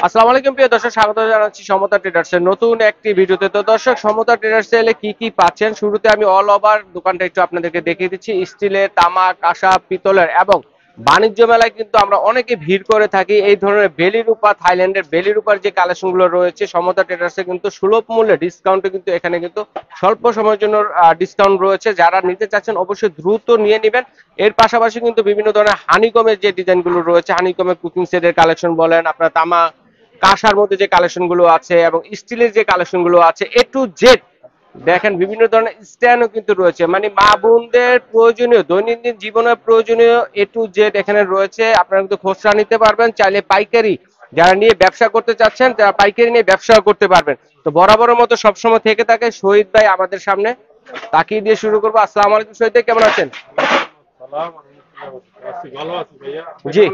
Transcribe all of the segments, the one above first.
আসসালামু আলাইকুম প্রিয় দর্শক, স্বাগত জানাচ্ছি সমতা ট্রেডার্সের নতুন একটি ভিডিওতে। তো দর্শক, সমতা ট্রেডার্সে এলে কি কি পাচ্ছেন, শুরুতে আমি অল ওভার দোকানটা একটু আপনাদেরকে দেখিয়ে দিচ্ছি। স্টিলের, তামা, কাঁসা, পিতলের এবং বাণিজ্য মেলায় কিন্তু আমরা অনেকে ভিড় করে থাকি। এই ধরনের বেলি রূপা, থাইল্যান্ডের বেলি রূপার যে কালেকশন গুলো রয়েছে সমতা ট্রেডার্সে কিন্তু সুলভ মূল্যে ডিসকাউন্টে কিন্তু এখানে কিন্তু স্বল্প সময়ের জন্য ডিসকাউন্ট রয়েছে। যারা নিতে চাচ্ছেন অবশ্যই দ্রুত নিয়ে নেবেন। এর পাশাপাশি কিন্তু বিভিন্ন ধরনের হানিকমের যে ডিজাইন গুলো রয়েছে, হানিকমের কুকিং সেটের কালেকশন বলেন, আপনার তামা কাঁসার মধ্যে যে কালেকশন গুলো আছে এবং স্টিলের যে কালেকশন গুলো আছে, এ টু জেড দেখেন বিভিন্ন ধরনের স্ট্যান্ডও কিন্তু রয়েছে। মানে মা বোনদের প্রয়োজনীয় দৈনন্দিন জীবনের প্রয়োজনীয় এ টু জেড এখানে রয়েছে। আপনারা কিন্তু খুচরা নিতে পারবেন, চাইলে পাইকারি যারা নিয়ে ব্যবসা করতে চাচ্ছেন তারা পাইকারি নিয়ে ব্যবসাও করতে পারবেন। তো বরাবরের মতো সবসময় থেকে থাকে শহীদ ভাই আমাদের সামনে। তাকিয়ে দিয়ে শুরু করবো। আসসালামু আলাইকুম শহীদ ভাই, কেমন আছেন? জি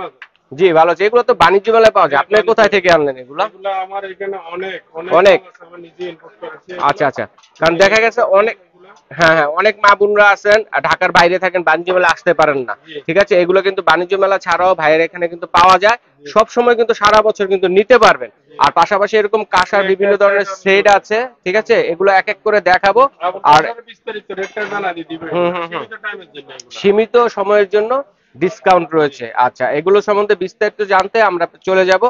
জি, ভালো আছে। এগুলো তো বাণিজ্য মেলায় পাওয়া যায়, আপনি কোথায় থেকে আনলেন এগুলো? আমার এখানে অনেক অনেক। আমার নিজে ইম্পোর্ট করেছি। আচ্ছা আচ্ছা, কারণ দেখা গেছে অনেক, হ্যাঁ হ্যাঁ, অনেক মা বোনরা আছেন ঢাকার বাইরে থাকেন, বাণিজ্য মেলা আসতে পারেন না। ঠিক আছে, এগুলো কিন্তু বাণিজ্য মেলা ছাড়াও ভাইয়ের এখানে কিন্তু পাওয়া যায়। সব সময় কিন্তু সারা বছর কিন্তু নিতে পারবেন। আর পাশাপাশি এরকম কাঁসার বিভিন্ন ধরনের সেট আছে, ঠিক আছে, এগুলো এক এক করে দেখাবো। আর বিস্তারিত রেটটা জানা দিয়ে দিবেন, হুম হুম হুম, সীমিত টাইমের জন্য এগুলো। সীমিত সময়ের জন্য ডিসকাউন্ট রয়েছে। আচ্ছা, এগুলো সম্বন্ধে বিস্তারিত জানতে আমরা চলে যাব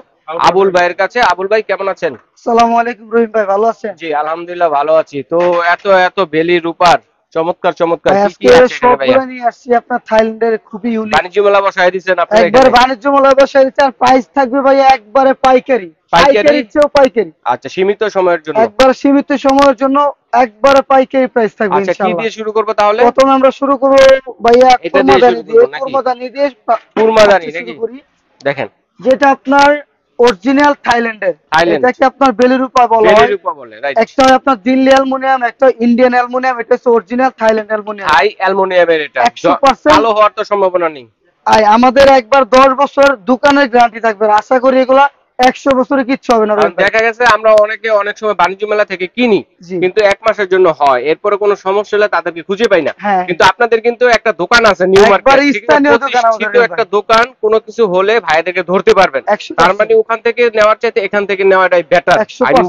আবুল ভাইয়ের কাছে। আবুল ভাই, কেমন আছেন? আসসালামু আলাইকুম রহিম ভাই, ভালো আছেন? জি আলহামদুলিল্লাহ ভালো আছি। তো এত এত বেলি রূপার চমৎকার চমৎকার ভাই কি কি আজকে আছে এখানে ভাইয়া? সবগুলো নিয়ে আসছি আপনার থাইল্যান্ডের, খুবই ইউনিক। বাণিজ্য মেলা বসায় দিচ্ছেন আপনারা একবার এখানে? বাণিজ্য মেলা বসাই দিচ্ছে, আর প্রাইস থাকবে ভাই একবারে পাইকারি, পাইকারি? পাইকারির চেয়েও পাইকারি। আচ্ছা, সীমিত সময়ের জন্য। একবার সীমিত সময়ের জন্য একবারে পাইকারি প্রাইস থাকবে আচ্ছা, কি ইনশাআল্লাহ। দিয়ে শুরু করবো তাহলে? প্রথমে আমরা শুরু করব ভাইয়া এটা দিয়ে কুরমাদানি শুরু দিয়ে, করবো নাকি? কুরমাদানি দিয়ে কুরমাদানি ফার্স্টে নাকি? শুরু করি। দেখেন, যেটা আপনার অরিজিনাল থাইল্যান্ডের, থাইল্যান্ড এটাকে আপনার বেলি রূপা বলা বেলি হয়। রূপা বলে, রাইট। একটা হয় আপনার দিল্লি অ্যালুমিনিয়াম, একটা ইন্ডিয়ান অ্যালুমিনিয়াম, এটা হচ্ছে অরিজিনাল থাইল্যান্ড অ্যালুমিনিয়াম। থাই অ্যালুমিনিয়ামের এটা 100% কালো হওয়ার তো সম্ভাবনা নেই। আমাদের একবার 10 বছর দোকানের গ্যারান্টি থাকবে, আশা করি এগুলা 100 বছরে কিচ্ছু হবে না কারণ রহিম ভাই। দেখা গেছে আমরা অনেকে অনেক সময় বাণিজ্য মেলা থেকে কিনি, জি। কিন্তু এক মাসের জন্য হয়, এরপরে কোনো সমস্যা হলে তাদেরকে খুঁজে পাই না। হ্যাঁ। কিন্তু আপনাদের কিন্তু একটা দোকান আছে, নিউ একবার মার্কেট, ঠিক আছে, স্থানীয় দোকান আমাদের প্রতিষ্ঠিত রহিম একটা ভাই। দোকান। কোনো কিছু হলে ভাইদেরকে ধরতে পারবেন। 100%। তার মানে ওখান থেকে নেওয়ার চাইতে এখান থেকে নেওয়াটাই বেটার, 100%। আমি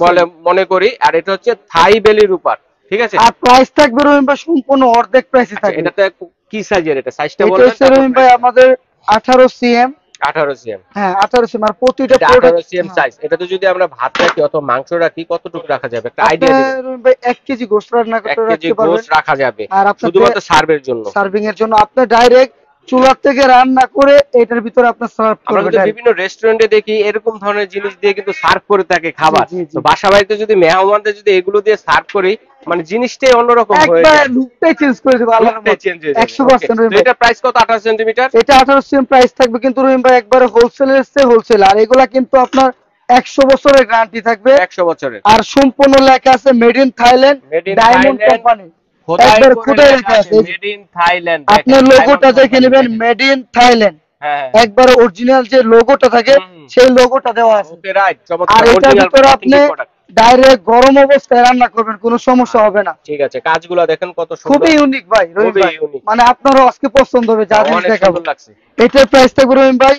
মনে করি। আর এটা হচ্ছে থাই বেলির উপর, ঠিক আছে। আর প্রাইস থাকবে রহিম ভাই সম্পূর্ণ অর্ধেক প্রাইসে আচ্ছা, থাকবে। এটাতে কি সাইজের, এটা সাইজটা এটা বলবেন? হচ্ছে রহিম ভাই আমাদের 18 cm। 18 সিএম। হ্যাঁ 18 cm, আর প্রতিটা 18 প্রোডাক্ট সিএম সাইজ। এটাতে যদি আমরা ভাত রাখি অথবা মাংস রাখি, কতটুকু রাখা যাবে একটা আইডিয়া আপনার দিবেন? রহিম ভাই 1 কেজি গোশত রান্না 1 করতে কেজি রাখতে পারবেন। গোশত রাখা যাবে আর আপনার শুধুমাত্র সার্ভের জন্য। সার্ভিং এর জন্য আপনি ডাইরেক্ট চুলার থেকে রান্না করে এটার ভিতরে আপনার সার্ভ আমরা করবেন। কিন্তু বিভিন্ন রেস্টুরেন্টে দেখি এরকম ধরনের জিনিস দিয়ে কিন্তু সার্ভ করে থাকে খাবার। জি, জি, জি। তো বাসা বাড়িতে যদি মেহমানদের যদি এগুলো দিয়ে সার্ভ করি, মানে জিনিসটাই অন্যরকম হয়ে একবার যায়, লুকটাই চেঞ্জ করে দেবো আল্লাহর লুকটাই রহমতে। চেঞ্জ হয়ে যাবে। 100% তো রহিম ভাই। এটা প্রাইস কত? 18 সেন্টিমিটার। এটা 18 cm প্রাইস থাকবে, কিন্তু রহিম ভাই একবারে হোলসেলের চেয়ে হোলসেল। আর এগুলা কিন্তু আপনার 100 বছরের গ্যারান্টি থাকবে। 100 বছরের। আর সম্পূর্ণ লেখা আছে made in Thailand, made in diamond Thailand, company. খোদাই একবার করে খুদাই লেখা লেখা আছে আছে। Made in Thailand. আপনার লোগোটা দেখে নেবেন, মেড ইন থাইল্যান্ড। হ্যাঁ, একবার অরিজিনাল যে লোগোটা থাকে সেই লোগোটা দেওয়া আছে। ওকে, রাইট, আর চমৎকার। এটার অরিজিনাল ভিতরে আপনি প্রোডাক্ট। ডাইরেক্ট গরম অবস্থায় রান্না করবেন, কোনো সমস্যা হবে না। ঠিক আছে, কাজগুলো দেখেন কত সুন্দর, খুবই ইউনিক ভাই রহিম খুবই ভাই, ইউনিক। মানে আপনারও আজকে পছন্দ হবে যা জিনিস অনেক দেখাবো। সুন্দর লাগছে। এটার প্রাইস থাকবে রহিম ভাই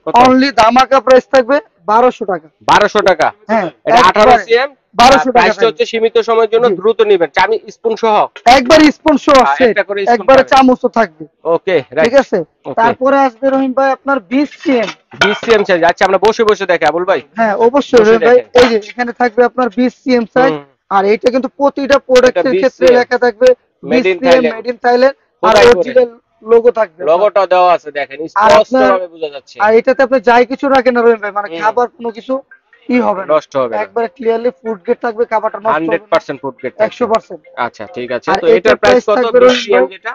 কত? অনলি ধামাকা প্রাইস থাকবে 1200 টাকা। 1200 টাকা। হ্যাঁ, এটা 18 একবারে সিএম। 1200 টাকা প্রাইসটা থাকবে। হচ্ছে সীমিত সময়ের জন্য, জি। দ্রুত নেবেন। চামি স্পুন সহ একবার স্পুন সহ সেট, একটা করে স্পুন একবারে পাবেন। চামচও থাকবে। ওকে, রাইট, ঠিক আছে। ওকে। তারপরে আসবে রহিম ভাই আপনার 20 cm। 20 CM size. আচ্ছা, আমরা বসে বসে দেখে আবুল ভাই। হ্যাঁ অবশ্যই বসে রহিম ভাই, দেখেন। এই যে এখানে থাকবে আপনার 20 cm সাইজ। হুম। আর এটা কিন্তু প্রতিটা প্রোডাক্টের 20 ক্ষেত্রে cm লেখা থাকবে Made 20 in cm Thailand। Made in Thailand, আর খোদাই করে। অরিজিনাল লোগো থাকবে। লোগোটা দেওয়া আছে, দেখেন আর স্পষ্ট আপনার ভাবে বোঝা যাচ্ছে। আর এটাতে আপনি যাই কিছু রাখেন না রহিম ভাই, মানে হুম। খাবার কোনো কিছু হবে না, নষ্ট হবে না। একবারে ক্লিয়ারলি ফুড গ্রেড থাকবে, খাবারটা নষ্ট হবে না 100% ফুড গ্রেড। 100%। আচ্ছা, ঠিক আছে। আর তো এটার এটার প্রাইস price কত? থাকবে 20 রহিম সিএম ভাই, যেটা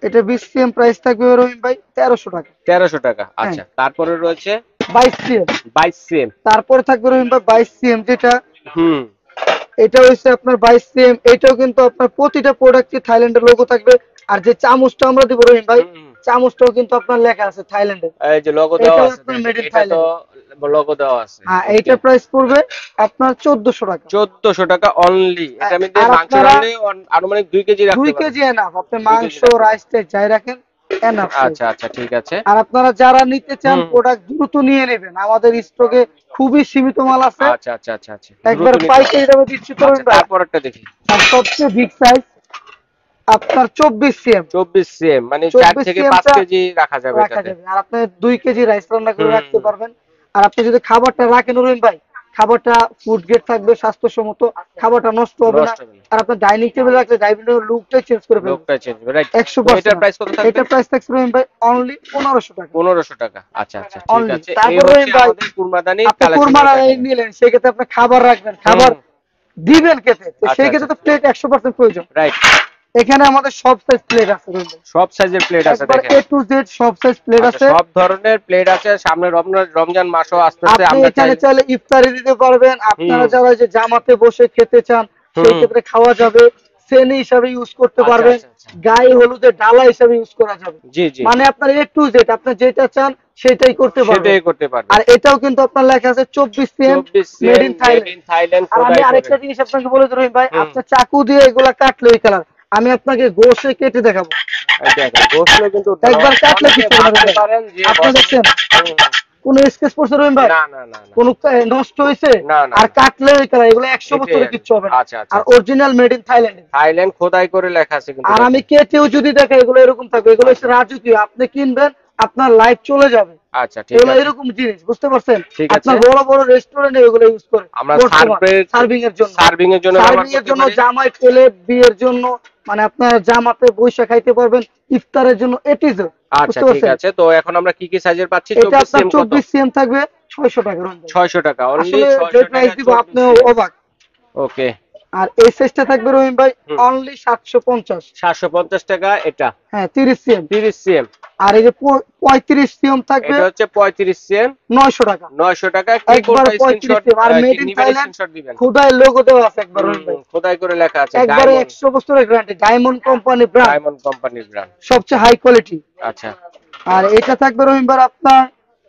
এটা 20 cm প্রাইস থাকবে রহিম ভাই 1300 টাকা। 1300 টাকা। আচ্ছা, তারপরে রয়েছে 22 cm। 22 সিএম। তারপরে থাকবে রহিম ভাই 22 cm যেটা, হুম। এটা হচ্ছে আপনার 22 cm। এটাও কিন্তু আপনার প্রতিটা প্রোডাক্টে থাইল্যান্ডের লোগো থাকবে। আর যে চামচটা আমরা দিব রহিম ভাই, চামচটাও কিন্তু আপনার লেখা আছে থাইল্যান্ডে। এই যে লোগো দেওয়া এটাও আছে, আপনার দেখেন, মেড ইন এটা তো থাইল্যান্ড। লোগো দেওয়া আছে। হ্যাঁ, এইটার প্রাইস পড়বে আপনার 1400 টাকা। 1400 টাকা অনলি। এটা আমি আর মাংস আপনারা রাখলে আনুমানিক 2 কেজি রাখতে 2 পারবেন। কেজি এনাফ, আপনি 2 কেজি মাংস রাখতে রাইস যাই রাখেন এনাফ। আচ্ছা আচ্ছা ঠিক আছে। আর আপনারা যারা নিতে চান হুম। প্রোডাক্ট দ্রুত নিয়ে নেবেন, আমাদের স্টকে খুবই সীমিত মাল আছে, আচ্ছা আচ্ছা আচ্ছা আচ্ছা একবার দ্রুত নিতে পাইকারি হবে। দামে দিচ্ছি তো আচ্ছা ভাই। তারপর একটা দেখি। আর সবচেয়ে বিগ সাইজ আপনার 24 সিএম, 24 সিএম মানে 4 24 থেকে সিএম 5 টা কেজি রাখা যাবে রাখা এটাতে। যাবে। আর আপনি 2 কেজি রাইস রান্না করে হুম রাখতে পারবেন। আর আপনি যদি খাবারটা রাখেন রহিম ভাই, খাবারটা ফুড গ্রেড থাকবে, স্বাস্থ্যসম্মত, খাবারটা নষ্ট হবে না। নষ্ট হবে না। আর আপনার ডাইনিং টেবিল রাখলে ডাইনিং টেবিল লুকটাই চেঞ্জ করে ফেলবে লোকটা চেঞ্জ হবে রাইট। তো 100%। এটার প্রাইস কত থাকবে? এটার প্রাইস থাকছে রহিম ভাই অনলি 1500 টাকা। 1500 টাকা। আচ্ছা আচ্ছা ঠিক অনলি। আছে। এই তারপর হচ্ছে রহিম ভাই, আমাদের কুরবাদানি আপনি কালেকশন। কুরবানি নিলেন, সেক্ষেত্রে আপনি খাবার রাখবেন, খাবার দিবেন খেতে, তো আচ্ছা, সেই ক্ষেত্রে আচ্ছা। তো প্লেট 100% প্রয়োজন। রাইট। এখানে আমাদের সব সাইজ প্লেট আছে রহিম ভাই, সব সাইজের প্লেট আছে একবার দেখেন। A to Z সব সাইজ প্লেট আচ্ছা আছে। সব ধরনের প্লেট আছে। সামনে রমজান মাসও আসতেছে, আপনি আমরা এখানে চাই। চাইলে ইফতারি দিতে পারবেন, আপনারা যারা যে জামাতে বসে খেতে চান সেই ক্ষেত্রে খাওয়া যাবে, সেনি হিসাবে ইউজ করতে আচ্ছা, পারবেন, আচ্ছা, আচ্ছা। গায়ে হলুদের ডালা হিসাবে ইউজ করা যাবে। জি জি মানে আপনার A to Z আপনি যেটা চান সেটাই করতে পারবেন। সেটাই করতে পারবেন। আর এটাও কিন্তু আপনার লেখা আছে 24 CM 24 made CM in made Thailand. In Thailand আর আমি খোদাই করে। আরেকটা জিনিস আপনাকে বলে দিই রহিম ভাই, হুম। আপনি চাকু দিয়ে এগুলা কাটলে ওই কালার, আমি আপনাকে গোশে কেটে দেখাবো। এই দেখেন গোশলে কিন্তু একবার কাটলে অনেকে কিছু হবে না ভাবতে ভাই। পারেন যে আপনি দেখছেন কোন স্কেচ পড়ছে রহিম ভাই? না না না না কোন নষ্ট হয়েছে? না, না, আর না। কাটলে ওই কালার, এগুলো 100 এটাই বছরে আর কি। কিচ্ছু হবে না। আচ্ছা, আচ্ছা, আর আচ্ছা। Original made in Thailand. Thailand খোদাই করে লেখা আছে কিন্তু আর আমি দেখেন। কেটেও যদি দেখাই এগুলো এরকম থাকবে, এগুলো হচ্ছে রাজকীয়, আপনি কিনবেন আপনার লাইফ চলে যাবে। আচ্ছা ঠিক এগুলো আছে এরকম জিনিস, বুঝতে পারছেন? ঠিক আছে। আপনার বড় বড় রেস্টুরেন্টে এগুলো ইউজ করে আমরা সার্ভিং এর জন্য, সার্ভিং এর জন্য ব্যবহার সার্ভিং এর করতে জন্য, পারি। জামাই পেলে বিয়ের জন্য, মানে আপনার জামাতে বৈশা খাইতে পারবেন, ইফতারের জন্য এটিজ। আচ্ছা বুঝতে ঠিক পারছেন? আছে। তো এখন আমরা কি কি সাইজের পাচ্ছি? এটা 24 আপনার সিএম কত? 24 সিএম থাকবে 600 টাকা। 600 টাকা অনলি। আসলে যে 600 প্রাইস টাকা দিব 24 আপনি সিএম। অবাক। ওকে। আর এই সাইজটা থাকবে রহিম ভাই হুম। অনলি 750। 750 টাকা এটা। হ্যাঁ 30 সিএম। 30 সিএম। আর এই যে 35 সিএম থাকবে এটা হচ্ছে 35 সিএম 900 টাকা। 900 টাকা। কি একবার করবে 35 স্ক্রিনশট? সিএম। আর কি মেড ইন নিবেন থাইল্যান্ড, স্ক্রিনশট দিবেন। খোদাই লোগো দেওয়া আছে একবার রহিম ভাই। খোদাই করে লেখা আছে একবারে ডায়মন্ড। 100 বছরের guarantee, diamond company brand, diamond কোম্পানির ব্র্যান্ড। সবচেয়ে হাই কোয়ালিটি। আচ্ছা আর এটা থাকবে রহিম ভাই আপনার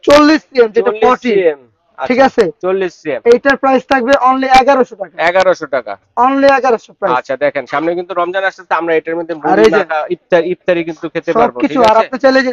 40 সিএম, যেটা 40 40, সিএম। ঠিক আছে? 40 সিএম এইটার প্রাইস থাকবে অনলি 1100 টাকা। 1100 টাকা। Only 1100 price. আচ্ছা দেখেন সামনে কিন্তু রমজান আসছে, আমরা এটার মধ্যে আর মুড়ি এই যে মাখা ইফতারি কিন্তু খেতে পারবো। সবকিছু। ঠিক আর আছে। আপনি চাইলে যে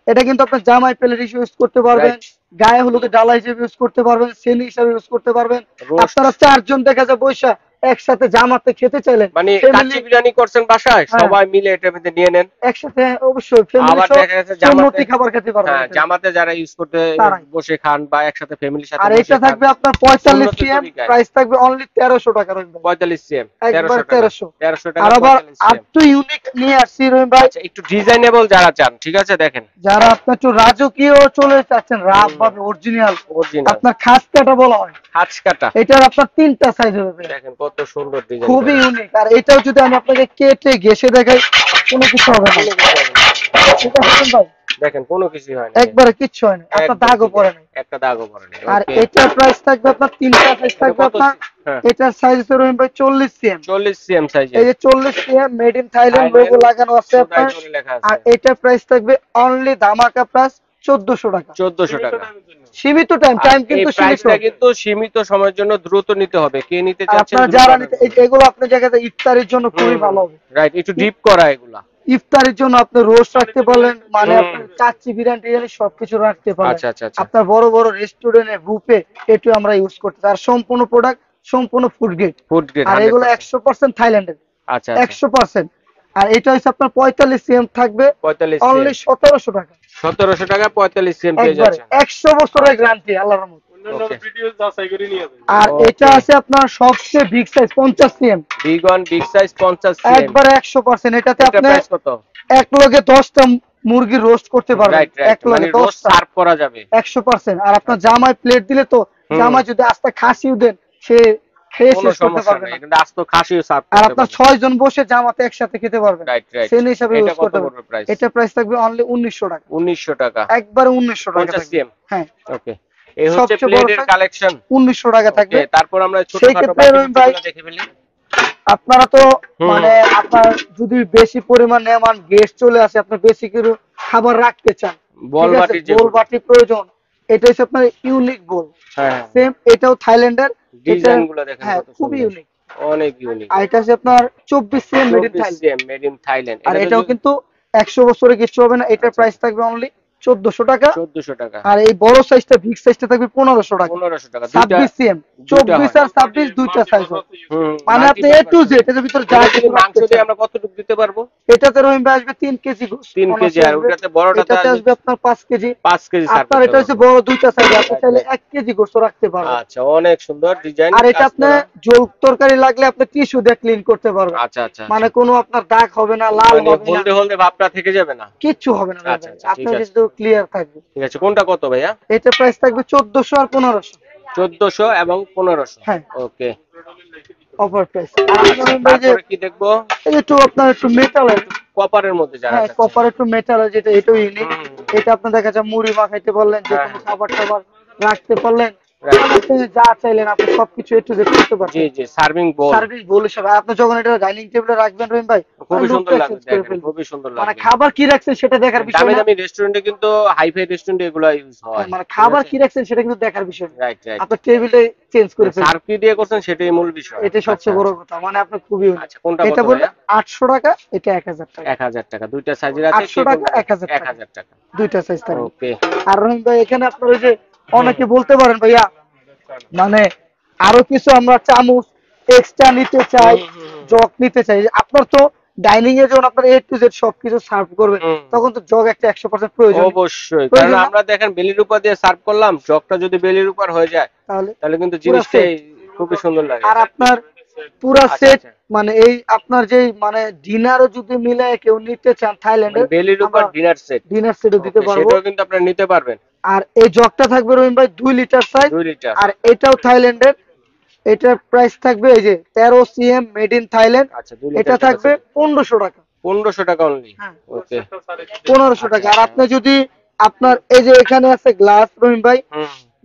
এটা কিন্তু আপনার জামাই প্লেট হিসেবে ইউজ করতে পারবেন, Right. গায়ে হলুদের ডালা হিসেবে ইউজ করতে পারবেন, সেনি হিসেবে ইউজ করতে পারবেন। Roast. আপনারা 4 জন দেখা যায় বৈশা একসাথে জামাতে খেতে চাইলেন, মানে family কাচ্চি বিরিয়ানি করছেন বাসায়, হ্যাঁ। সবাই মিলে এটার মধ্যে নিয়ে নেন। একসাথে অবশ্যই ফ্যামিলি আবার সহ দেখা যাচ্ছে সুন্নতি খাবার খেতে পারবেন। হ্যাঁ জামাতে যারা ইউজ করতে তারাই। বসে খান বা একসাথে ফ্যামিলির সাথে আর বসে এটা খান। থাকবে আপনার 45 সুন্নতি সিএম, তরিকায়। প্রাইস থাকবে অনলি 1300 টাকা রহিম ভাই। 45 সিএম একবার 1300 টাকা। 1300। 1300 টাকা আর আবার 45 আর সিএম। তো ইউনিক নিয়ে আসছি রহিম ভাই, আচ্ছা একটু ডিজাইনেবল যারা চান, ঠিক আছে দেখেন যারা আপনার একটু রাজকীয় চলে যাচ্ছেন, রাব ভাবে অরিজিনাল, অরিজিনাল আপনার খাস কাটা বলা হয়, হাঁচ কাটা। এটার আপনার 3টা সাইজ হবে, দেখেন কত সুন্দর ডিজাইন। খুবই ইউনিক। আর এটাও যদি আমি আপনাকে কেটে ঘেসে দেখাই কোনো কিছু হবে না, ঠিক আছে ভাই? দেখেন কোনো কিছু হয় না, একবারে কিচ্ছু হয় না, আপনার একদম দাগও ঠিক পড়ে আছে। না। একটা দাগও পড়ে না। আর ওকে। এটার প্রাইস থাকবে আপনার 3টা সাইজ থাকবে কত? আপনার। হ্যাঁ। এটার সাইজ হচ্ছে রহিম ভাই 40 সিএম। 40 সিএম সাইজে। এই যে 40 CM made in Thailand logo লাগানো আছে খোদাই আপনার। করে লেখা আর আছে। এটার প্রাইস থাকবে অনলি ধামাকা প্রাইস 1400 টাকা। 1400 টাকা। সীমিত টাইম আর এই কিন্তু সীমিত। প্রাইসটা কিন্তু সীমিত সময়ের জন্য দ্রুত নিতে হবে। কে নিতে আর চাচ্ছেন আপনারা যারা নিতে এগুলো আপনার জায়গাতে ইফতারের জন্য খুবই ভালো হবে। রাইট, একটু ডিপ করা এগুলা। ইফতারের জন্য আপনি রোস্ট রাখতে পারলেন, মানে হুম। আপনার চাচ্ছি বিরিয়ানি সবকিছু রাখতে পারলেন। আচ্ছা আচ্ছা আচ্ছা। আপনার বড় বড় রেস্টুরেন্টে বুফে এটু আমরা ইউজ করতে, আর সম্পূর্ণ প্রোডাক্ট সম্পূর্ণ ফুড গ্রেড। ফুড গ্রেড আর এগুলো 100% থাইল্যান্ডের, আচ্ছা আচ্ছা। 100%। আর এটা হচ্ছে আপনার 45 সিএম থাকবে 45 অনলি সিএম 1700 টাকা। 1700 টাকা 45 সিএম পেয়ে একবারে যাচ্ছেন। 100 বছরের গ্যারান্টি আল্লাহর রহমত। অন্যান্য Okay. ভিডিও যাচাই করে নিয়ে যাবেন। আর Okay. এটা আছে আপনার সবচেয়ে big size 50 CM, big one big size 50 CM. একবারে 100%। এটাতে এটা আপনি প্রাইস কত? এক লগে 10টা মুরগি রোস্ট করতে পারবেন, রাইট রাইট, এক লগে মানে রোস্ট 10টা, সার্ভ করা যাবে। 100%। আর আপনার জামাই প্লেট দিলে তো জামাই যদি আস্তে খাসিও দেন সে খেয়ে কোনো শেষ করতে সমস্যা পারবে নাই, না। এটা আস্ত খাসিও সার্ভ আর করতে আপনার পারবে। 6 জন বসে জামাতে একসাথে খেতে পারবেন, রাইট রাইট। সেই হিসাবে এটা ইউজ কত করতে পড়বে পারবেন। প্রাইস? এটা প্রাইস থাকবে অনলি 1900 টাকা। 1900 টাকা। একবারে 1900 টাকা 50 থাকবে। সিএম। হ্যাঁ ওকে, এই হচ্ছে সবচেয়ে বড় প্লেটের size কালেকশন। 1900 টাকা থাকবে। তারপর আমরা সেই ছোটখাটো ক্ষেত্রে বাকি রহিম ভাই, জিনিসগুলো দেখে ফেলি। আপনারা তো হুম। মানে আপনার যদি বেশি পরিমাণ নেমান গেস্ট চলে আসে, আপনি বেশি কিছু খাবার রাখতে চান, বল ঠিক আছে? বাটি যেগুলো। বল বাটি প্রয়োজন, এটা হচ্ছে আপনার ইউনিক বল। হ্যাঁ সেম এটাও থাইল্যান্ডের, ডিজাইন গুলো দেখেন হ্যাঁ কত খুবই সুন্দর, ইউনিক। অনেক ইউনিক। আর এটা হচ্ছে আপনার 24 CM made in 24 Thailand. CM made in Thailand. আর এটাও কিন্তু 100 বছরে কিছু হবে না। এটার প্রাইস থাকবে অনলি 1400 টাকা। 1400 টাকা। আর এই বড় সাইজটা বিগ সাইজটা থাকবে 1500 টাকা। 1500 টাকা। 26 সিএম, 24 আর 26 দুইটা সাইজ হবে। মানে আপনি এ টু জেড এর ভিতর যা কিছু মাংস দিয়ে আমরা কতটুকু দিতে পারবো? এটাতে রহিম ভাই আসবে 3 কেজি গোশত। 3 কেজি। আর ওটাতে বড়টাতে আসবে আপনার 5 কেজি। 5 কেজি সার। আপনার এটা হচ্ছে বড় দুইটা সাইজ, আপনি চাইলে 1 কেজি গোশত রাখতে পারবেন। আচ্ছা, অনেক সুন্দর ডিজাইন। আর এটা আপনি জল তরকারি লাগলে আপনি টিস্যু দিয়ে ক্লিন করতে পারবেন। আচ্ছা আচ্ছা। মানে কোনো আপনার দাগ হবে না, লাল হবে না, হলদে হলদে ভাবটা থেকে যাবে না, কিচ্ছু হবে না। আচ্ছা আচ্ছা, আপনার কিন্তু ক্লিয়ার থাকবে। ঠিক আছে। কোনটা কত ভাইয়া? এটা প্রাইস থাকবে 1400 আর 1500। 1400 এবং 1500। হ্যাঁ, ওকে। Offer price. তারপরে কি দেখবো? এই যে একটু আপনার একটু মেটাল, কপারের মধ্যে যারা হ্যাঁ কপার একটু মেটাল, যেটা এটাও ইউনিক। এটা আপনি দেখা যায় মুড়ি মাখাইতে পারলেন, যে কোনো খাবার টাবার রাখতে পারলেন, আপনি যা চাইলেন আপনি সবকিছু একটু করতে পারবেন। জি জি, সার্ভিং বোল হিসেবে আপনি যখন এটা ডাইনিং টেবিলে রাখবেন রহিম ভাই, খুবই সুন্দর লাগবে, দেখেন খুবই সুন্দর লাগবে। মানে খাবার কি রাখছেন সেটা দেখার বিষয় দামি না। দামি রেস্টুরেন্টে কিন্তু হাইফাই রেস্টুরেন্টে এগুলো ইউজ হয়, মানে খাবার কি রাখছেন সেটা কিন্তু দেখার বিষয় না। Right right. আপনি টেবিলে চেঞ্জ করে ফেলবেন, সার্ভ কি দিয়ে করছেন সেটাই মূল বিষয়, এটা সবচেয়ে বড় কথা। মানে আপনি খুবই আচ্ছা। কোনটা এটা কত বললে ভাইয়া? 800 টাকা, এটা 1000 টাকা। 1000 টাকা। দুইটা সাইজের আছে। 800 টাকা, 1000 টাকা। 1000 টাকা দুইটা সাইজ থাকবে। ওকে। আর রহিম ভাই এখানে আপনার ওই যে অনেকে বলতে পারেন ভাইয়া, মানে আরো কিছু আমরা চামচ এক্সট্রা নিতে চাই, জগ নিতে চাই। আপনার তো ডাইনিং এ যখন আপনার এ টু জেড সবকিছু সার্ভ করবেন, তখন তো জগ একটা 100% প্রয়োজন। অবশ্যই, কারণ আমরা দেখেন বেলির উপর দিয়ে সার্ভ করলাম, জগটা যদি বেলির উপর হয়ে যায় তাহলে কিন্তু জিনিসটাই খুবই সুন্দর লাগে। আর আপনার পুরো সেট, মানে এই আপনার যে মানে ডিনারও যদি মিলে কেউ নিতে চান থাইল্যান্ডে, বেলির উপর ডিনার সেটও দিতে পারবো, সেটাও কিন্তু আপনারা নিতে পারবেন। আর এই জগটা থাকবে রহিম ভাই 2 লিটার সাইজ। 2 লিটার। আর এটাও থাইল্যান্ডের। এটার প্রাইস থাকবে এই যে 13 সিএম মেড ইন থাইল্যান্ড। আচ্ছা, 2 লিটার। এটা থাকবে 1500 টাকা। 1500 টাকা অনলি। ওকে, 1500 টাকা। আর আপনি যদি আপনার এই যে এখানে আছে গ্লাস রহিম ভাই,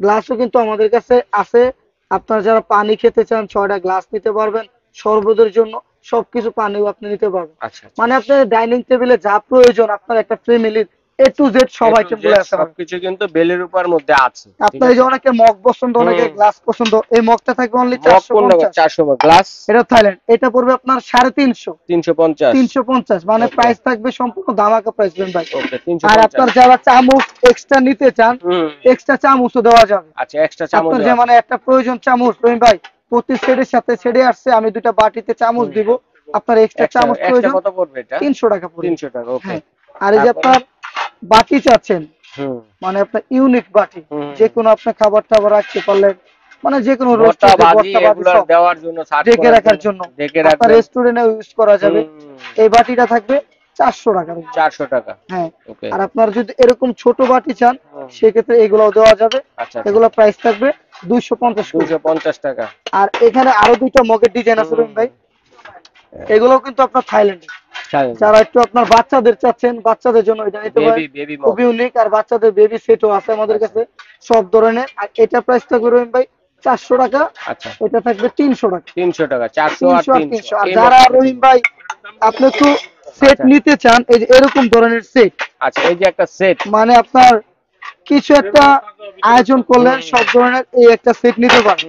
গ্লাসও কিন্তু আমাদের কাছে আছে। আপনারা যারা পানি খেতে চান 6টা গ্লাস নিতে পারবেন, শরবতের জন্য সবকিছু পানিও আপনি নিতে পারবেন। আচ্ছা। মানে আপনার ডাইনিং টেবিলে যা প্রয়োজন আপনার একটা ফ্যামিলির এ টু জেড সব আইটেম গুলো আছে, সবকিছু কিন্তু বেলের উপর মধ্যে আছে। আপনার এই যে অনেকে মগ পছন্দ, অনেকে গ্লাস পছন্দ, এই মগটা থাকবে অনলি 450 গ্লাস। এটা থাইল্যান্ড। এটা পড়বে আপনার 350 350। মানে প্রাইস থাকবে সম্পূর্ণ ধামাকা প্রাইস দেন ভাই। ওকে, আর আপনার যারা চামচ এক্সট্রা নিতে চান, এক্সট্রা চামচও দেওয়া যাবে। আচ্ছা, এক্সট্রা চামচ আপনার যে মানে একটা প্রয়োজন চামচ রহিম ভাই, প্রতি সেটের সাথে সেটে আসছে আমি দুইটা বাটিতে চামচ দিব, আপনার এক্সট্রা চামচ প্রয়োজন। কত পড়বে এটা? 300 টাকা পড়বে। 300 টাকা। ওকে। আর এই যে আপনার বাটি চাচ্ছেন, মানে আপনার ইউনিক বাটি, যে কোনো আপনার খাবার টাবার রাখতে পারলেন, মানে যে কোনো দেওয়ার জন্য, ঢেকে রাখার জন্য, আপনার রেস্টুরেন্টে ইউজ করা যাবে। এই বাটিটা থাকবে 400 টাকা। 400 টাকা। হ্যাঁ। আর আপনার যদি এরকম ছোট বাটি চান সেক্ষেত্রে এগুলো দেওয়া যাবে। এগুলো প্রাইস থাকবে 250 টাকা। আর এখানে আরো দুইটা মগের ডিজাইন আছে রহিম ভাই, এগুলো কিন্তু আপনার থাইল্যান্ডে। যারা একটু আপনার বাচ্চাদের চাচ্ছেন, বাচ্চাদের জন্য এটা নিতে পারেন, খুবই ইউনিক। আর বাচ্চাদের বেবি সেটও আছে আমাদের কাছে সব ধরনের। আর এটা প্রাইস থাকবে রহিম ভাই 400 টাকা। আচ্ছা। এটা থাকবে 300 টাকা। 300 টাকা। 400 আর 300। আর যারা রহিম ভাই আপনি একটু সেট নিতে চান, এই যে এরকম ধরনের সেট। আচ্ছা, এই যে একটা সেট, মানে আপনার কিছু একটা আয়োজন করলেন, সব ধরনের এই একটা সেট নিতে পারেন।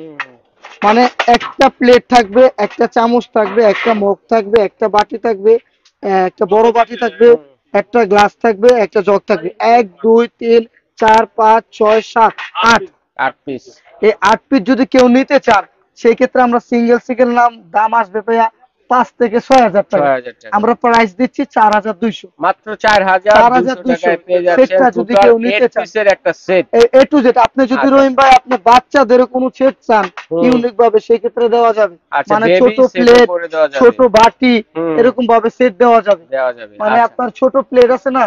মানে একটা প্লেট থাকবে, একটা চামচ থাকবে, একটা মগ থাকবে, একটা বাটি থাকবে, একটা বড় বাটি থাকবে, একটা গ্লাস থাকবে, একটা জগ থাকবে। 1 2 3 4 5 6 7 8 পিস। এই 8 পিস যদি কেউ নিতে চান, সেই ক্ষেত্রে আমরা সিঙ্গেল দাম আসবে ভাইয়া 5 থেকে 6000 টাকা। আমরা প্রাইস দিচ্ছি 4200, মাত্র 4200 টাকায় পেয়ে যাচ্ছেন সেটটা যদি কেউ নিতে চান, পিসের একটা সেট এ টু জেড। আপনি যদি রহিম ভাই আপনি বাচ্চাদের কোনো সেট চান ইউনিক ভাবে, সেই ক্ষেত্রে দেওয়া যাবে। মানে ছোট প্লেট, ছোট বাটি, এরকম ভাবে সেট দেওয়া যাবে। মানে আপনার ছোট প্লেট আছে না,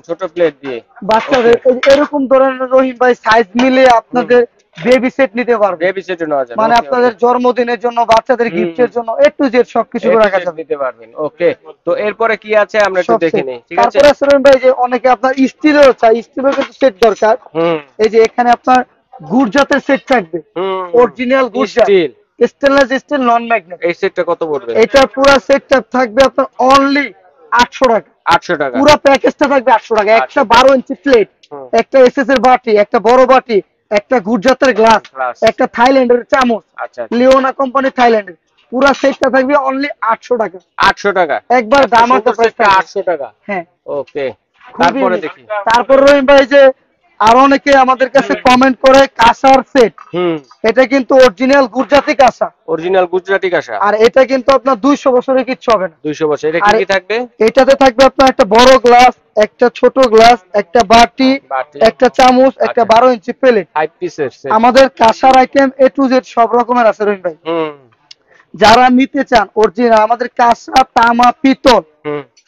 ছোট প্লেট দিয়ে বাচ্চাদের এরকম ধরনের রহিম ভাই সাইজ মিলে আপনাদের বেবি সেট নিতে পারবে। বেবি সেট নেওয়া যাবে, মানে আপনাদের জন্মদিনের জন্য, বাচ্চাদের গিফটের জন্য এ টু জেড সবকিছু রাখা যাবে, নিতে পারবেন। ওকে, তো এরপরে কি আছে আমরা একটু দেখে নেই, ঠিক আছে? তারপরে রহিম ভাই যে অনেকে আপনার স্টিলেরও চাই, স্টিলের কিন্তু সেট দরকার। এই যে এখানে আপনার গুড় জাতের সেট থাকবে, original good steel, stainless steel, non magnet. এই সেটটা কত পড়বে? এটা পুরো সেটটা থাকবে আপনার অনলি 800 টাকা। 800 টাকা। পুরো প্যাকেজটা থাকবে 800 টাকা। একটা 12 ইঞ্চি প্লেট, একটা এসএস এর বাটি, একটা বড় বাটি, একটা গুজরাটের গ্লাস, একটা থাইল্যান্ডের চামচ, লিওনা কোম্পানি থাইল্যান্ডের, পুরা সেটটা থাকবে অনলি 800 টাকা। 800 টাকা একবার দাম আছে প্রাইস 800 টাকা। হ্যাঁ ওকে, খুবই তারপরে unique। দেখি। তারপর রহিম ভাই যে আরো অনেকে আমাদের কাছে কমেন্ট করে কাঁসার সেট, এটা কিন্তু অরিজিনাল গুজরাটি কাঁসা, অরিজিনাল গুজরাটি কাঁসা। আর এটা কিন্তু আপনার 200 বছরের কিচ্ছু হবে না। 200 বছর। এটা কি আর কি থাকবে? এটাতে থাকবে আপনার একটা বড় গ্লাস, একটা ছোট গ্লাস, একটা বাটি, একটা চামচ, একটা 12 ইঞ্চি প্লেট। 5 পিসের সেট। আমাদের কাঁসার আইটেম এ টু জেড সব রকমের আছে রহিম ভাই। যারা নিতে চান অরিজিনাল আমাদের কাঁসা, তামা, পিতল,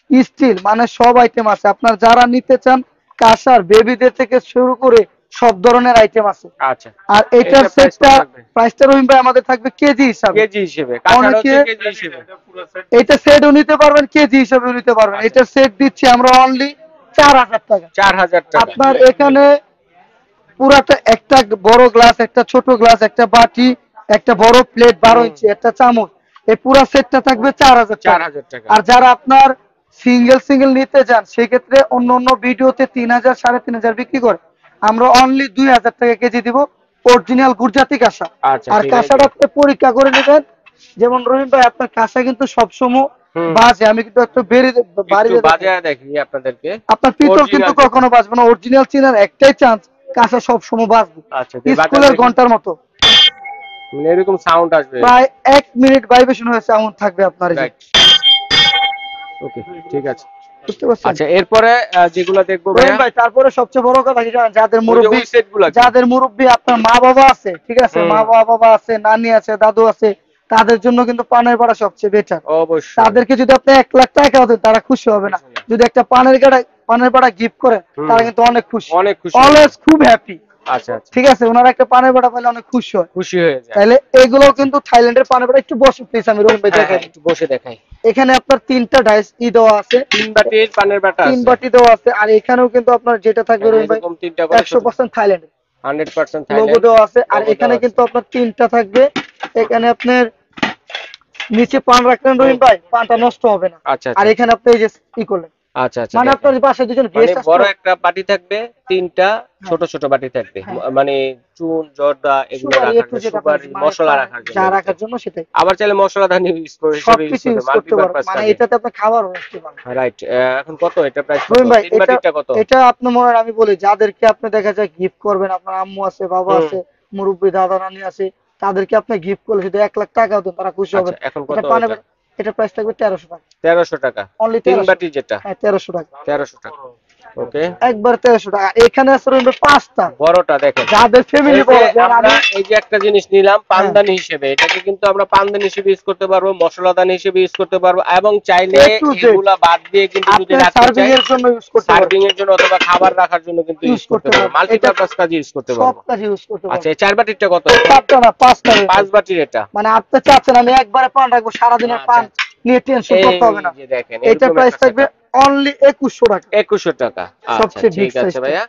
স্টিল মানে সব আইটেম আছে। আপনার যারা নিতে চান কাঁসার বেবিদের থেকে শুরু করে সব ধরনের আইটেম আছে। আচ্ছা, আর এটার সেটটা প্রাইসটা রহিম ভাই আমাদের থাকবে কেজি হিসাবে। কেজি হিসেবে কাঁসার হচ্ছে কেজি হিসেবে। পুরো সেট এটা সেটও নিতে পারবেন, কেজি হিসাবেও নিতে পারবেন। এটা সেট দিচ্ছি আমরা অনলি 4000 টাকা। 4000 টাকা। আপনার এখানে পুরাটা একটা বড় গ্লাস, একটা ছোট গ্লাস, একটা বাটি, একটা বড় প্লেট 12 ইঞ্চি, একটা চামচ, এই পুরা সেটটা থাকবে 4000 টাকা। 4000 টাকা। আর যারা আপনার সিঙ্গেল সিঙ্গেল নিতে চান সেক্ষেত্রে অন্য অন্য ভিডিওতে 3000 3500 বিক্রি করে, আমরা অনলি 2000 টাকা কেজি দিব অরিজিনাল গুজরাটি কাঁসা। আচ্ছা, আর ঠিক আছে। কাঁসাটা আপনি পরীক্ষা করে নেবেন। যেমন রহিম ভাই আপনার কাঁসা কিন্তু সবসময় বাজে, আমি কিন্তু একটু একটু বাজায় দেখি আপনাদেরকে। আপনার পিতল Original কিন্তু যেটা। কখনো বাজবে না, অরিজিনাল চিনার একটাই চান্স কাঁসা সবসময় বাজবে। আচ্ছা, দিয়ে বাজায় স্কুলের দেখি। ঘন্টার মতো মানে এরকম সাউন্ড আসবে। প্রায় 1 মিনিট ভাইব্রেশন হয়েছে এমন থাকবে আপনার। রাইট, ওকে, ঠিক আছে। বুঝতে পারছেন? আচ্ছা, এরপরে যেগুলো দেখবো রহিম ভাইয়া, ভাই তারপরে সবচেয়ে বড় কথা কি জানেন? যাদের মুরব্বী, ওই সেটগুলো কি? যাদের মুরব্বী আপনার মা বাবা আছে, ঠিক আছে, মা বাবা আছে, নানি আছে, দাদু আছে, তাদের জন্য কিন্তু পানের বাড়া সবচেয়ে বেটার। অবশ্যই। তাদেরকে যদি আপনি 1 লাখ টাকা দেন তারা খুশি হবে না। যদি একটা পানের বাড়া গিফট করেন তারা কিন্তু অনেক খুশি, অনেক খুশি। অলওয়েজ খুব হ্যাপি। আচ্ছা আচ্ছা, ঠিক আছে, ওনারা একটা পানের বাড়া পাইলে অনেক খুশি হয়। খুশি হয়ে যায়। তাহলে এগুলো কিন্তু থাইল্যান্ডের পানের বাড়া। একটু বসে প্লিজ, আমি রহিম ভাই দেখাই। একটু বসে দেখাই। এখানে আপনার 3টা ডাইস দেওয়া আছে, 3 বাটির পানের বাটা 3 আছে। বাটি দেওয়া আছে। আর এখানেও কিন্তু আপনার যেটা থাকবে রহিম ভাই এরকম 3টা করে 100% থাইল্যান্ড 100% লোগো থাইল্যান্ড দেওয়া আছে। আর logo এখানে দেওয়া কিন্তু আপনার 3টা থাকবে। এখানে আপনার নিচে পান রাখলেন রহিম ভাই, পানটা নষ্ট হবে না। আচ্ছা, আর এখানে আপনি এই যে ই করলেন, আচ্ছা আচ্ছা, মানে আপনার বাসায় দুজন মানে গেস্ট বড় আসলে একটা বাটি থাকবে, 3টা ছোট ছোট বাটি থাকবে, মানে চুন জর্দা এগুলো রাখার জন্য, সুপারি মশলা রাখার জন্য, যা রাখার জন্য সেটাই। আবার চাইলে মশলাদানি ইউজ করে হিসেবে ইউজ সবকিছু করতে ইউজ করতে পারবেন, মাল্টিপারপাস মানে কাজে। এটাতে আপনি খাবারও রাখতে পারবেন। রাইট, এখন কত এটা প্রাইস? রহিম ভাই 3 বাটিটা কত? এটা আপনি মনে হয়, আমি বলি যাদেরকে আপনি দেখা যায় গিফট করবেন, আপনার আম্মু আছে, বাবা আছে, মুরব্বী দাদা নানি আছে, তাদেরকে আপনি গিফট করলে যদি 1 লাখ টাকা দেন তারা খুশি হবে। আচ্ছা, এখন কত এটা প্রাইস থাকবে 1300 টাকা। 1300 টাকা অনলি 3 বাটি যেটা? হ্যাঁ 1300 টাকা। 1300 টাকা, ওকে। একবার 1300 টাকা। এখানে আছে রহিম ভাই 5টা বড়টা দেখেন, যাদের ফ্যামিলি বড়। যেমন আমরা আমি এই যে একটা জিনিস নিলাম পানদানি হিসেবে, এটাকে কিন্তু আমরা পানদানি হিসেবে ইউজ করতে পারবো, মশলাদানি হিসেবে ইউজ করতে পারবো, এবং চাইলে A to Z। এগুলা বাদ দিয়ে কিন্তু যদি আপনি রাখতে সার্ভিং চাই এর জন্য ইউজ করতে পারবেন, সার্ভিং এর জন্য অথবা খাবার রাখার জন্য কিন্তু ইউজ করতে পারবো, মাল্টিপারপাস কাজে ইউজ করতে সব পারবো। কাজে ইউজ করতে আচ্ছা, পারবেন। এই 4 বাটিরটা কত? 4টা না 5টা। 5 বাটির এটা, মানে আপনি চাচ্ছেন আমি একবারে পান রাখবো, সারাদিনের পান নিয়ে টেনশন করতে হবে না। এই যে দেখেন, এটা এরকম প্রাইস একটা থাকবে অনলি 2100 টাকা। 2100 টাকা। আচ্ছা, সবচেয়ে ঠিক big আছে size ভাইয়া।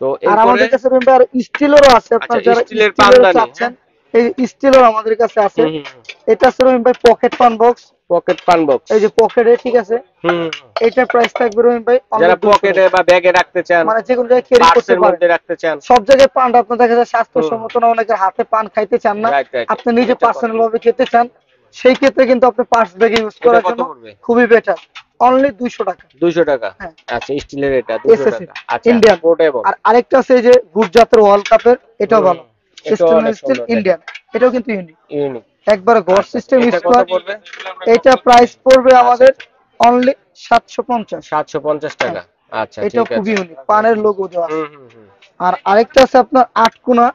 তো আর এরপরে আমাদের কাছে রহিম ভাই আর স্টিলেরও আছে। আপনারা আচ্ছা, যারা স্টিলের স্টিলের পানদানি, চাচ্ছেন এই স্টিলের আমাদের কাছে আছে। এটা আছে রহিম ভাই পকেট পান বক্স, পকেট পান বক্স, এই যে পকেটে, ঠিক আছে। এটা প্রাইস থাকবে রহিম ভাই যারা পকেটে বা ব্যাগে রাখতে চান, মানে যে কোনো জায়গায় ক্যারি করতে পার্সের পারেন। মধ্যে রাখতে চান। সব জায়গায় পানটা আপনার দেখা যায় স্বাস্থ্যসম্মত না, অনেকের হাতে পান খাইতে চান না, আপনি নিজে পার্সোনাল ভাবে খেতে চান, সেই ক্ষেত্রে কিন্তু আপনি পার্স ব্যাগে ইউজ করার জন্য খুবই বেটার। অনলি 200 টাকা। 200 টাকা, হ্যাঁ। আচ্ছা, স্টিলের এটা 200 টাকা। আচ্ছা, ইন্ডিয়ান। পোর্টেবল। আর আরেকটা আছে এই যে গুজরাটের ওয়ার্ল্ড কাপের, এটাও ভালো, স্টেনলেস স্টিল ইন্ডিয়ান, এটাও কিন্তু ইউনিক, একবার গড় সিস্টেম ইউজ করা। এটা প্রাইস পড়বে আমাদের অনলি 750। 750 টাকা। আচ্ছা, এটা ঠিক খুবই আছে। ইউনিক, পানের লোগো দেওয়া আছে। আর আরেকটা আছে আপনার আটকোনা,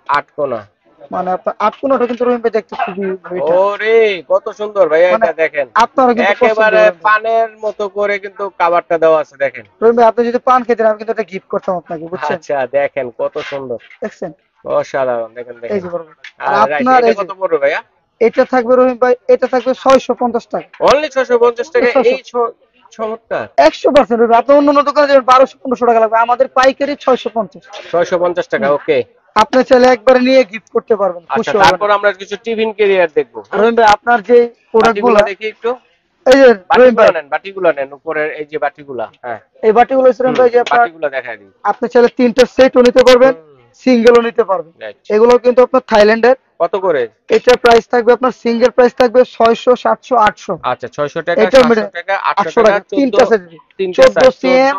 মানে আপনার আটকোনাটা কিন্তু রহিম ভাই দেখতে খুবই বেটার। ওরে কত সুন্দর ভাই, এটা দেখেন, আপনারা কিন্তু একেবারে পানের মতো করে কিন্তু কভারটা দেওয়া আছে, দেখেন রহিম ভাই। আপনি যদি পান খেতেন আমি কিন্তু এটা গিফট করতাম আপনাকে, বুঝছেন? আচ্ছা, দেখেন কত সুন্দর, দেখছেন, অসাধারণ, দেখেন দেখেন। এই যে বড় আর আপনার এটা কত পড়বে ভাইয়া? এটা থাকবে রহিম ভাই, এটা থাকবে 650 টাকা। অনলি 650 টাকা। এই চমৎকার, 100%। আপনি অন্য দোকানে যাবেন 1200-1500 টাকা লাগবে, আমাদের পাইকারি 650 টাকা। ওকে, আপনি চাইলে একবারে নিয়ে গিফট করতে পারবেন, খুশি আচ্ছা। হবেন। তারপর আমরা কিছু টিফিন ক্যারিয়ার দেখবো। রহিম ভাই আপনার যে প্রোডাক্টগুলো দেখি একটু, এই যে রহিম ভাই বাটিগুলো নেন, উপরের এই যে বাটিগুলা, হ্যাঁ এই বাটিগুলো রহিম ভাই যে আপনার বাটিগুলো দেখাই দিই। আপনি চাইলে 3টা সেটও নিতে পারবেন, সিঙ্গেলও নিতে পারবেন। Right. এগুলো কিন্তু আপনার থাইল্যান্ডের। কত করে? এটার প্রাইস থাকবে আপনার সিঙ্গেল প্রাইস থাকবে 600, 700, 800। আচ্ছা 600 টাকা, এটাও 700 টাকা, 800 800 টাকা, টাকা, তিনটা সেট, তিনটা 14 সিএম,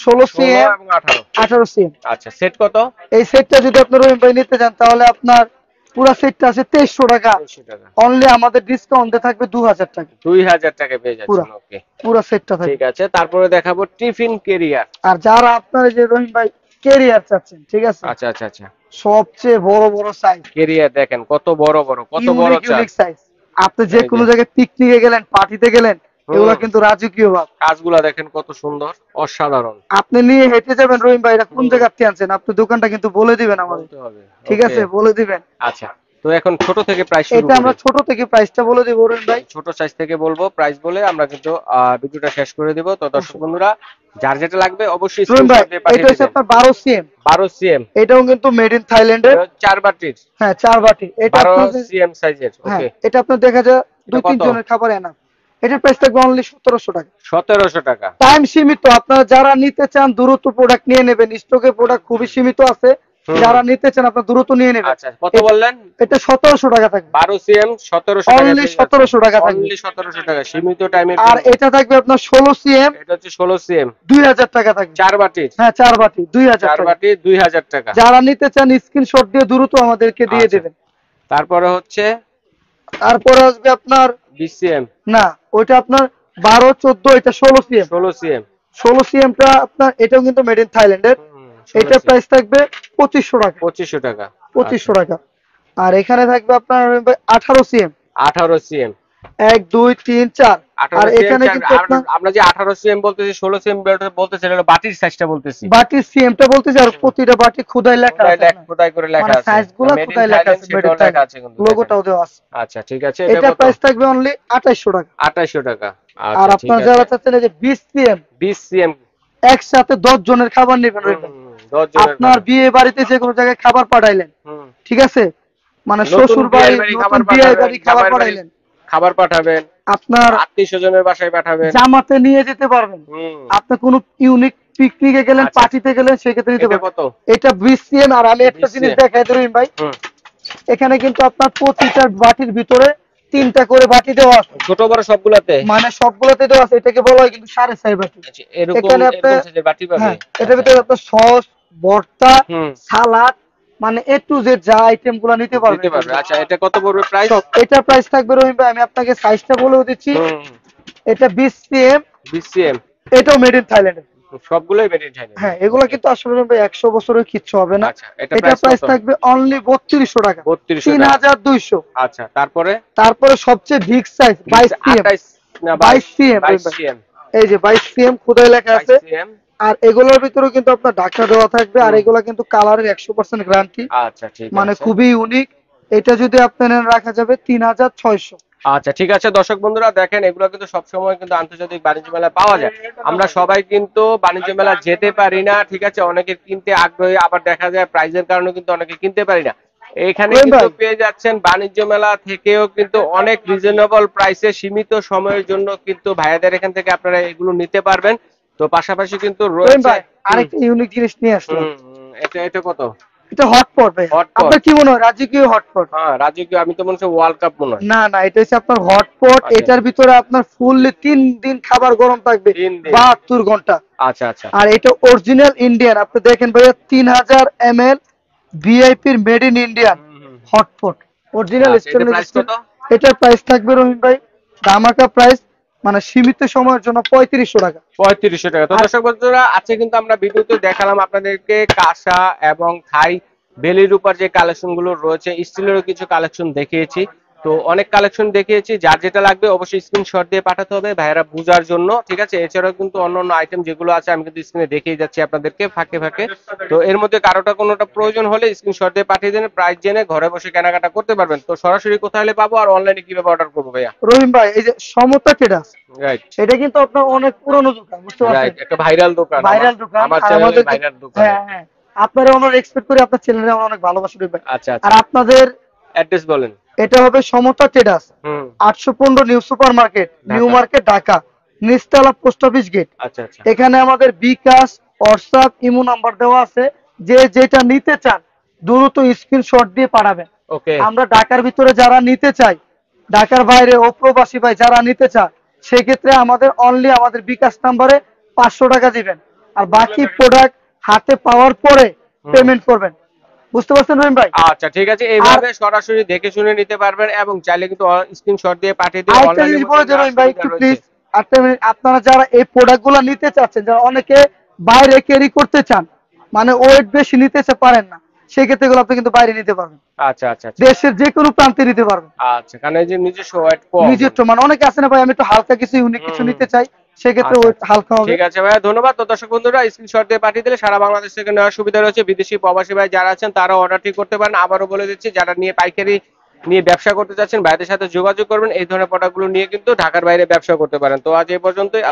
16 16 সিএম, এবং 18। 18 সিএম। আচ্ছা সেট কত? এই সেটটা যদি আপনার রহিম ভাই নিতে চান তাহলে আপনার পুরো সেটটা আছে 2300 টাকা। 2300 টাকা। অনলি আমাদের ডিসকাউন্টে থাকবে 2000 টাকা। 2000 টাকা পেয়ে পুরা যাচ্ছেন। ওকে পুরো সেটটা থাকবে। ঠিক আছে, তারপরে দেখাবো টিফিন ক্যারিয়ার। আর যারা আপনার এই যে রহিম ভাই ক্যারিয়ার চাচ্ছেন, ঠিক আছে, আচ্ছা আচ্ছা আচ্ছা, সবচেয়ে বড় বড় সাইজ, ক্যারিয়ার দেখেন কত বড় বড়, কত বড় চাল। Unique size. আপনি যে এই কোনো যে। জায়গায় পিকনিকে গেলেন, পার্টিতে গেলেন, এগুলো কিন্তু রাজকীয় ভাব। কাজগুলা দেখেন কত সুন্দর, অসাধারণ। আপনি নিয়ে হেঁটে যাবেন রহিম ভাই, এটা কোন জায়গা থেকে আনছেন, আপনি দোকানটা কিন্তু বলে দিবেন আমাদের, বলতে হবে। ঠিক আছে, Okay, বলে দিবেন। আচ্ছা তো এখন ছোট থেকে প্রাইস শুরু এটা আমরা করি। ছোট থেকে প্রাইসটা বলে দিব রহিম ভাই। ছোট সাইজ থেকে বলবো, প্রাইস বলে আমরা কিন্তু ভিডিওটা শেষ করে দিব। তো দর্শক বন্ধুরা যার যেটা লাগবে অবশ্যই রহিম ভাই স্ক্রিনশট দিয়ে পাঠিয়ে এটা হচ্ছে দিবেন। আপনার 12 সিএম। 12 সিএম, এটাও কিন্তু মেড ইন থাইল্যান্ডের। 4 বাটির, হ্যাঁ 4 বাটি। এটা 12 আপনাদের, সিএম সাইজের। হ্যাঁ ওকে, এটা আপনার দেখা যায় এটা 2-3 কত? জনের খাবার এনাফ। এটার প্রাইস থাকবে অনলি 1700 টাকা। 1700 টাকা। টাইম সীমিত, আপনারা যারা নিতে চান দ্রুত প্রোডাক্ট নিয়ে নেবেন, স্টকে প্রোডাক্ট খুবই সীমিত আছে। যারা নিতে চান আপনারা দ্রুত নিয়ে নেবেন। আচ্ছা কত বললেন? এটা 1700 টাকা থাকবে। 12 সিএম 1700 টাকা। অনলি 1700 টাকা থাকবে। অনলি 1700 টাকা সীমিত টাইমের আর জন্য। এটা থাকবে আপনার 16 সিএম, এটা হচ্ছে 16 সিএম, 2000 টাকা থাকবে। 4 বাটির। হ্যাঁ 4 বাটি 2000 4 টাকা। বাটি 2000 টাকা। যারা নিতে চান স্ক্রিনশট দিয়ে দ্রুত আমাদেরকে দিয়ে আচ্ছা। দেবেন। তারপরে হচ্ছে তারপরে আসবে আপনার, 20 সিএম, না ওইটা আপনার 12, 14, এটা 16 সিএম। 16 সিএম। 16 সিএমটা আপনার, এটাও কিন্তু মেড ইন থাইল্যান্ডের। এটার প্রাইস থাকবে 2500 টাকা। 2500 টাকা। 2500 টাকা। আর এখানে থাকবে আপনার 18 সিএম। 18 সিএম, 1, 2, 3, 4। 18 আর সিএম। এখানে কিন্তু আপনার আমরা যে 18 সিএম বলতেছি, 16 সিএম বলতেছি, এটা হলো বাটির সাইজটা বলতেছি। বাটির সিএমটা বলতেছি, আর প্রতিটা বাটি খোদাই লেখা আছে। খোদাই করে লেখা মানে আছে, সাইজগুলো মেড ইন খোদাই লেখা থাইল্যান্ড আছে, সেটাও লেখা আছে কিন্তু লোগোটাও দেওয়া আছে। আচ্ছা ঠিক আছে, এটা কত? প্রাইস থাকবে অনলি 2800 টাকা। 2800 টাকা। আর আচ্ছা ঠিক আপনার আছে। যারা চাচ্ছেন এই যে 20 সিএম, 20 সিএম, একসাথে 10 জনের খাবার নেবেন। 10 জনের আপনার বিয়ে বাড়িতে যে কোনো জায়গায় খাবার পাঠাইলেন, ঠিক আছে, মানে শ্বশুর বাড়ি, নতুন বিয়ে বাড়ি খাবার পাঠাইলেন, খাবার পাঠাবেন, আপনার আত্মীয় স্বজনের বাসায় পাঠাবেন, জামাতে নিয়ে যেতে পারবেন। আপনি কোনো ইউনিক পিকনিকে গেলেন, আচ্ছা। পার্টিতে গেলেন, সেক্ষেত্রে নিতে এটা পারবেন। কত? এটা 20 সিএম। আর আমি একটা 20 জিনিস CM দেখাই দিই ভাই, এখানে কিন্তু আপনার প্রতিটা বাটির ভিতরে 3টা করে বাটি দেওয়া আছে। ছোট বড় সবগুলাতে, মানে সবগুলোতে দেওয়া আছে। এটাকে বলা হয় কিন্তু 4.5 বাটি। আচ্ছা, এরকম এখানে এরকম আপনার, সাইজের বাটি পাবে। হ্যাঁ এটার ভিতরে আপনার সস, ভর্তা, হুম। সালাদ, মানে এ টু জেড যা আইটেম গুলো নিতে দিতে পারবে। পারবেন। আচ্ছা এটা কত পড়বে প্রাইস? এটা প্রাইস থাকবে রহিম ভাই, আমি আপনাকে সাইজটা বলেও দিচ্ছি। এটা 20 সিএম। 20 সিএম, এটাও মেড ইন থাইল্যান্ড। সবগুলোই মেড ইন থাইল্যান্ড। হ্যাঁ এগুলো কিন্তু আসলে রহিম ভাই 100 বছরের কিচ্ছু হবে না। আচ্ছা এটা এটা প্রাইস প্রাইস কত? থাকবে অনলি 3200 টাকা। 3200 টাকা। 3200। আচ্ছা তারপরে তারপরে সবচেয়ে বিগ সাইজ 22 সিএম। 28 না 22 সিএম। 22 সিএম, এই যে 22 সিএম খোদাই লেখা আছে। 22 সিএম। আর এগুলোর ভিতরে কিন্তু আপনার ঢাকা দেওয়া থাকবে। আর এগুলো কিন্তু কালারের 100% গ্যারান্টি, আচ্ছা ঠিক আছে, মানে খুবই ইউনিক। এটা যদি আপনি নেন রাখা যাবে 3600। আচ্ছা ঠিক আছে। দর্শক বন্ধুরা দেখেন এগুলো কিন্তু সবসময় কিন্তু আন্তর্জাতিক বাণিজ্য মেলায় পাওয়া যায়। আমরা সবাই কিন্তু বাণিজ্য মেলা যেতে পারি না, ঠিক আছে, অনেকে কিনতে আগ্রহী, আবার দেখা যায় প্রাইজের কারণে কিন্তু অনেকে কিনতে পারি না। এখানে কিন্তু পেয়ে যাচ্ছেন বাণিজ্য মেলা থেকেও কিন্তু অনেক রিজনেবল প্রাইসে সীমিত সময়ের জন্য কিন্তু ভাইয়াদের এখান থেকে আপনারা এগুলো নিতে পারবেন। তো পাশাপাশি কিন্তু রয়েছে আরেকটা ইউনিক জিনিস নিয়ে আসলাম। এটা কত? এটা হটপট ভাই। হটপট। আপনার কি মনে হয় রাজকীয় হটপট? হ্যাঁ রাজকীয়, আমি তো মনে হচ্ছে ওয়ার্ল্ড কাপ মনে হয়। না না, এটা হচ্ছে আপনার হটপট। আচ্ছা। এটার ভিতরে আপনার ফুললি 3 দিন খাবার গরম থাকবে, 3 দিন। 72 ঘন্টা। আচ্ছা আচ্ছা। আর এটা অরিজিনাল ইন্ডিয়ান। আপনি দেখেন ভাইয়া 3000 ml ভিআইপির made in Indian hotpot original আচ্ছা, এটার স্টেনলেস প্রাইস স্টিল। কত? এটার প্রাইস থাকবে রহিম ভাই ধামাকা প্রাইস, মানে সীমিত সময়ের জন্য 3500 টাকা। 3500 টাকা। তো দর্শক বন্ধুরা আজকে কিন্তু আমরা ভিডিওতে দেখালাম আপনাদেরকে কাঁসা এবং থাই বেলির উপর যে কালেকশন গুলো রয়েছে, স্টিলেরও কিছু কালেকশন দেখিয়েছি। তো অনেক কালেকশন দেখিয়েছি, যার যেটা লাগবে অবশ্যই স্ক্রিনশট দিয়ে পাঠাতে হবে ভাইয়েরা বুঝার জন্য, ঠিক আছে। এছাড়াও কিন্তু অন্যান্য আইটেম যেগুলো আছে আমি কিন্তু স্ক্রিনে দেখিয়ে যাচ্ছি আপনাদেরকে ফাঁকে ফাঁকে। তো এর মধ্যে কারোটা কোনোটা প্রয়োজন হলে স্ক্রিনশট দিয়ে পাঠিয়ে দেন, প্রাইস জেনে ঘরে বসে কেনাকাটা করতে পারবেন। তো সরাসরি কোথায় হলে পাবো আর অনলাইনে কিভাবে অর্ডার করবো ভাইয়া? রহিম ভাই এই যে সমতা ট্রেডার্স, রাইট এটা কিন্তু আপনার অনেক পুরনো দোকান, বুঝতে রাইট, পারছেন? একটা ভাইরাল দোকান, ভাইরাল দোকান। আমার আর চ্যানেলে আমাদের ভাইরাল দোকান। হ্যাঁ হ্যাঁ, আপনারা আমরা এক্সপেক্ট করি আপনার চ্যানেলে আমরা অনেক ভালোবাসি রহিম ভাই। আচ্ছা আচ্ছা, আর আপনাদের অ্যাড্রেস বলেন। এটা হবে Samata traders, 815 new super market, new market, Dhaka, নিচতলা পোস্ট অফিস গেট। আচ্ছা আচ্ছা। এখানে আমাদের বিকাশ, হোয়াটসঅ্যাপ, ইমো নাম্বার দেওয়া আছে। যে যেটা নিতে চান দ্রুত স্ক্রিনশট দিয়ে পাঠাবেন। ওকে আমরা ঢাকার ভিতরে যারা নিতে চাই, ঢাকার বাইরে ও প্রবাসী ভাই যারা নিতে চায়, সেক্ষেত্রে আমাদের অনলি আমাদের বিকাশ নাম্বারে 500 টাকা দিবেন, আর বাকি প্রোডাক্ট হাতে পাওয়ার পরে পেমেন্ট করবেন। বুঝতে পারছেন রহিম ভাই? আচ্ছা ঠিক আছে, এইভাবে সরাসরি দেখে শুনে নিতে পারবেন এবং চাইলে কিন্তু স্ক্রিনশট দিয়ে পাঠিয়ে দিয়ে আরেকটা জিনিস বলে যে রহিম ভাই একটু প্লিজ, আপনারা যারা এই প্রোডাক্ট গুলো নিতে চাচ্ছেন, যারা অনেকে বাইরে ক্যারি করতে চান, মানে ওয়েট বেশি নিতে পারেন না, সেক্ষেত্রে এগুলো আপনি কিন্তু বাইরে নিতে পারবেন, আচ্ছা আচ্ছা আচ্ছা দেশের যে কোনো প্রান্তে নিতে পারবেন। আচ্ছা, কারণ এই যে নিজস্ব ওয়েট কম। নিজস্ব মানে অনেকে আছে না ভাই, আমি একটু হালকা কিছু ইউনিক কিছু নিতে চাই, সেক্ষেত্রে আচ্ছা, ওয়েট হালকা হবে। ঠিক আছে ভাইয়া, ধন্যবাদ। তো দর্শক বন্ধুরা, স্ক্রিনশট দিয়ে পাঠিয়ে দিলে সারা বাংলাদেশ থেকে নেওয়ার সুবিধা রয়েছে। বিদেশি প্রবাসী ভাই যারা আছেন তারা অর্ডারটি করতে পারেন। আবারও বলে দিচ্ছি, যারা নিয়ে পাইকারি নিয়ে ব্যবসা করতে চাচ্ছেন ভাইদের সাথে যোগাযোগ করবেন। এই ধরনের প্রোডাক্টগুলো নিয়ে কিন্তু ঢাকার বাইরে ব্যবসা করতে পারেন। তো আজ এই পর্যন্তই।